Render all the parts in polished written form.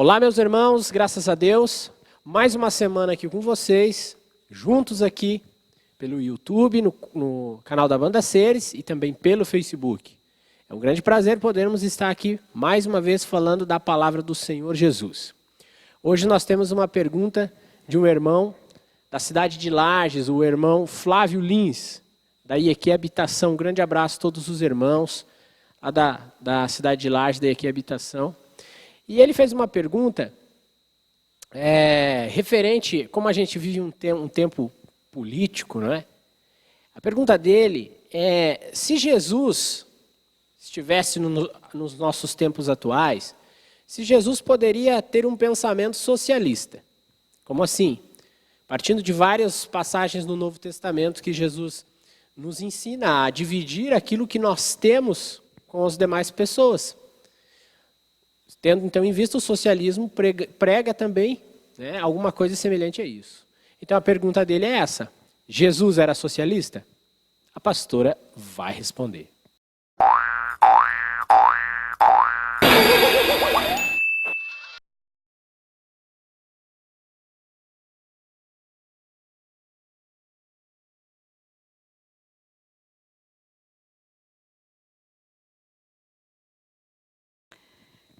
Olá, meus irmãos, graças a Deus, mais uma semana aqui com vocês, juntos aqui pelo YouTube, no canal da Banda Seres e também pelo Facebook. É um grande prazer podermos estar aqui mais uma vez falando da palavra do Senhor Jesus. Hoje nós temos uma pergunta de um irmão da cidade de Lages, o irmão Flávio Lins, da IEQ Habitação. Um grande abraço a todos os irmãos lá da cidade de Lages, da IEQ Habitação. E ele fez uma pergunta referente, como a gente vive um tempo político, não é? A pergunta dele é, se Jesus estivesse nos nossos tempos atuais, se Jesus poderia ter um pensamento socialista. Como assim? Partindo de várias passagens no Novo Testamento que Jesus nos ensina a dividir aquilo que nós temos com as demais pessoas. Tendo então em vista o socialismo, prega também, né, alguma coisa semelhante a isso. Então a pergunta dele é essa: Jesus era socialista? A pastora vai responder.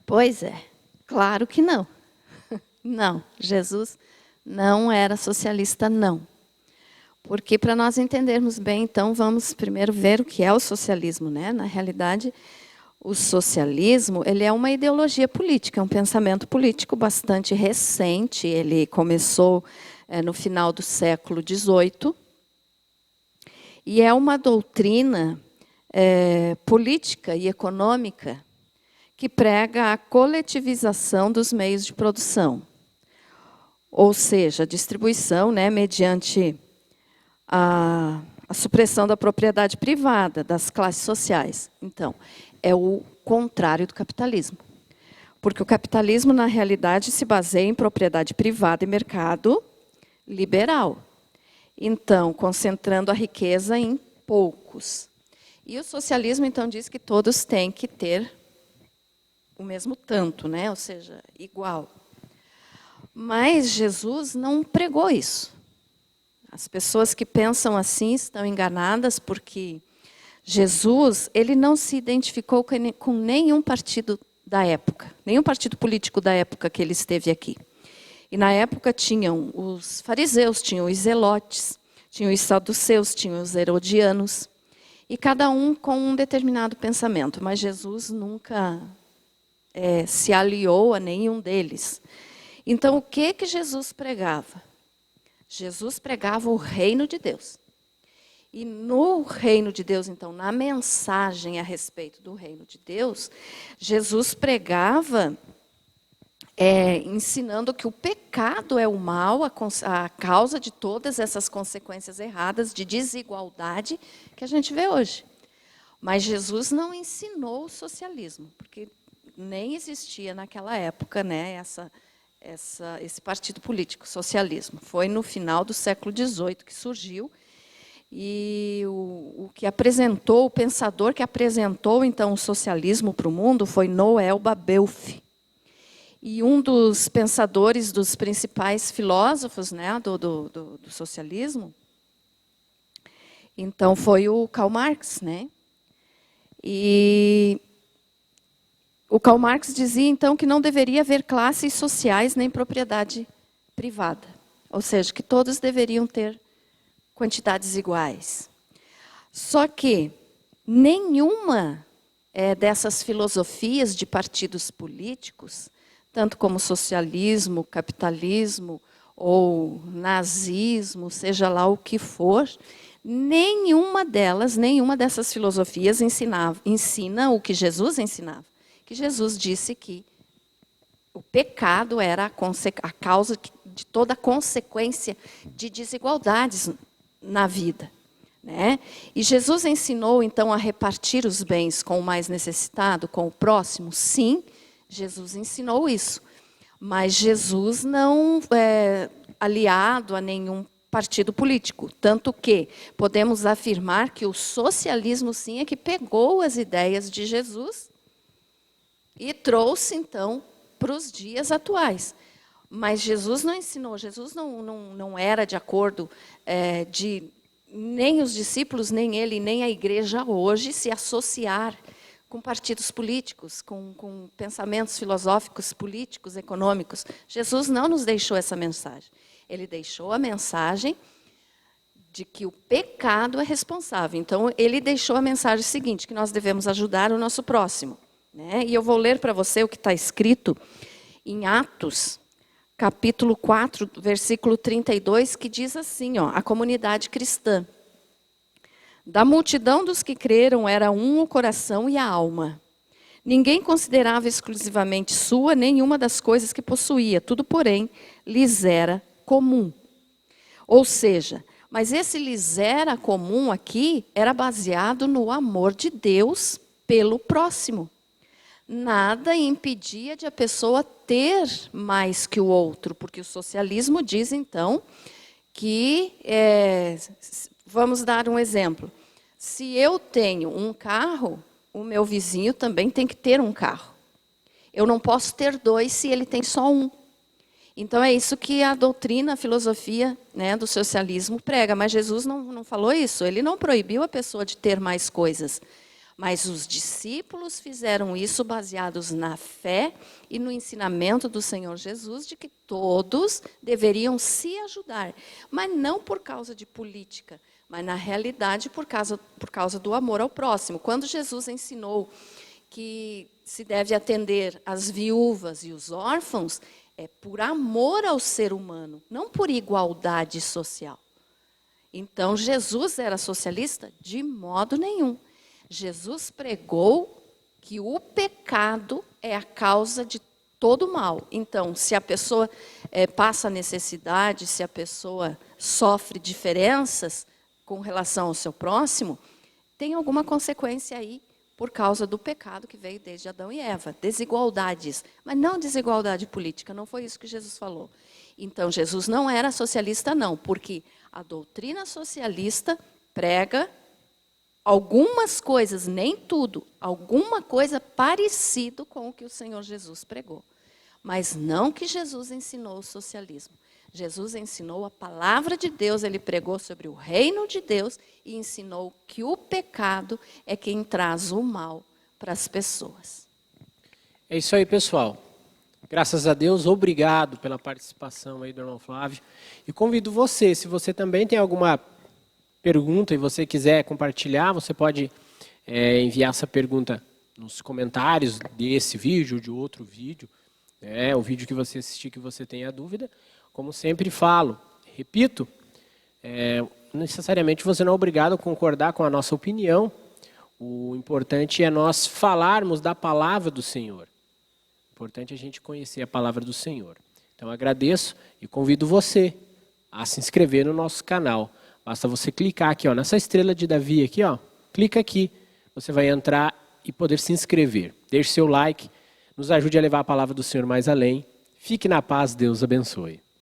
Pois é, claro que não. Não, Jesus não era socialista, não. Porque para nós entendermos bem, então, vamos primeiro ver o que é o socialismo, né? Na realidade, o socialismo, ele é uma ideologia política, é um pensamento político bastante recente. Ele começou no final do século XVIII e é uma doutrina política e econômica que prega a coletivização dos meios de produção. Ou seja, a distribuição, né, mediante a supressão da propriedade privada, das classes sociais. Então, é o contrário do capitalismo. Porque o capitalismo, na realidade, se baseia em propriedade privada e mercado liberal. Então, concentrando a riqueza em poucos. E o socialismo, então, diz que todos têm que ter o mesmo tanto, né? Ou seja, igual. Mas Jesus não pregou isso. As pessoas que pensam assim estão enganadas, porque Jesus, ele não se identificou com nenhum partido da época, nenhum partido político da época que ele esteve aqui. E na época tinham os fariseus, tinham os zelotes, tinham os saduceus, tinham os herodianos, e cada um com um determinado pensamento, mas Jesus nunca se aliou a nenhum deles. Então, o que Jesus pregava? Jesus pregava o reino de Deus. E no reino de Deus, então, na mensagem a respeito do reino de Deus, Jesus pregava ensinando que o pecado é o mal, a causa de todas essas consequências erradas de desigualdade que a gente vê hoje. Mas Jesus não ensinou o socialismo, porque nem existia naquela época, né, esse partido político, socialismo. Foi no final do século XVIII que surgiu. E o pensador que apresentou, então, o socialismo para o mundo foi Noel Babelf. E um dos pensadores, dos principais filósofos, né, do socialismo, então, foi o Karl Marx, né? E o Karl Marx dizia, então, que não deveria haver classes sociais nem propriedade privada. Ou seja, que todos deveriam ter quantidades iguais. Só que nenhuma dessas filosofias de partidos políticos, tanto como socialismo, capitalismo ou nazismo, seja lá o que for, nenhuma dessas filosofias ensina o que Jesus ensinava. Que Jesus disse que o pecado era a causa de toda a consequência de desigualdades na vida, né? E Jesus ensinou, então, a repartir os bens com o mais necessitado, com o próximo. Sim, Jesus ensinou isso. Mas Jesus não é aliado a nenhum partido político. Tanto que podemos afirmar que o socialismo, sim, é que pegou as ideias de Jesus e trouxe, então, para os dias atuais. Mas Jesus não ensinou, Jesus não era de acordo de nem os discípulos, nem ele, nem a igreja hoje se associar com partidos políticos, com pensamentos filosóficos, políticos, econômicos. Jesus não nos deixou essa mensagem. Ele deixou a mensagem de que o pecado é responsável. Então, ele deixou a mensagem seguinte, que nós devemos ajudar o nosso próximo. Né? E eu vou ler para você o que está escrito em Atos, capítulo 4, versículo 32, que diz assim, ó, a comunidade cristã. Da multidão dos que creram era um o coração e a alma. Ninguém considerava exclusivamente sua nenhuma das coisas que possuía, tudo, porém, lhes era comum. Ou seja, mas esse lhes era comum aqui era baseado no amor de Deus pelo próximo. Nada impedia de a pessoa ter mais que o outro, porque o socialismo diz, então, que, vamos dar um exemplo, se eu tenho um carro, o meu vizinho também tem que ter um carro. Eu não posso ter dois se ele tem só um. Então, é isso que a doutrina, a filosofia, né, do socialismo prega. Mas Jesus não falou isso, ele não proibiu a pessoa de ter mais coisas. Mas os discípulos fizeram isso baseados na fé e no ensinamento do Senhor Jesus de que todos deveriam se ajudar. Mas não por causa de política, mas na realidade por causa do amor ao próximo. Quando Jesus ensinou que se deve atender as viúvas e os órfãos, é por amor ao ser humano, não por igualdade social. Então, Jesus era socialista? De modo nenhum. Jesus pregou que o pecado é a causa de todo mal. Então, se a pessoa passa necessidade, se a pessoa sofre diferenças com relação ao seu próximo, tem alguma consequência aí por causa do pecado que veio desde Adão e Eva. Desigualdades, mas não desigualdade política, não foi isso que Jesus falou. Então, Jesus não era socialista, não, porque a doutrina socialista prega algumas coisas, nem tudo, alguma coisa parecido com o que o Senhor Jesus pregou. Mas não que Jesus ensinou o socialismo. Jesus ensinou a palavra de Deus, ele pregou sobre o reino de Deus e ensinou que o pecado é quem traz o mal para as pessoas. É isso aí, pessoal. Graças a Deus, obrigado pela participação aí do irmão Flávio. E convido você, se você também tem alguma pergunta e você quiser compartilhar, você pode enviar essa pergunta nos comentários desse vídeo ou de outro vídeo, o vídeo que você assistir que você tenha dúvida. Como sempre falo, repito, necessariamente você não é obrigado a concordar com a nossa opinião. O importante é nós falarmos da palavra do Senhor. O importante é a gente conhecer a palavra do Senhor. Então agradeço e convido você a se inscrever no nosso canal. Basta você clicar aqui, ó, nessa estrela de Davi aqui, ó, clica aqui, você vai entrar e poder se inscrever. Deixe seu like, nos ajude a levar a palavra do Senhor mais além. Fique na paz, Deus abençoe.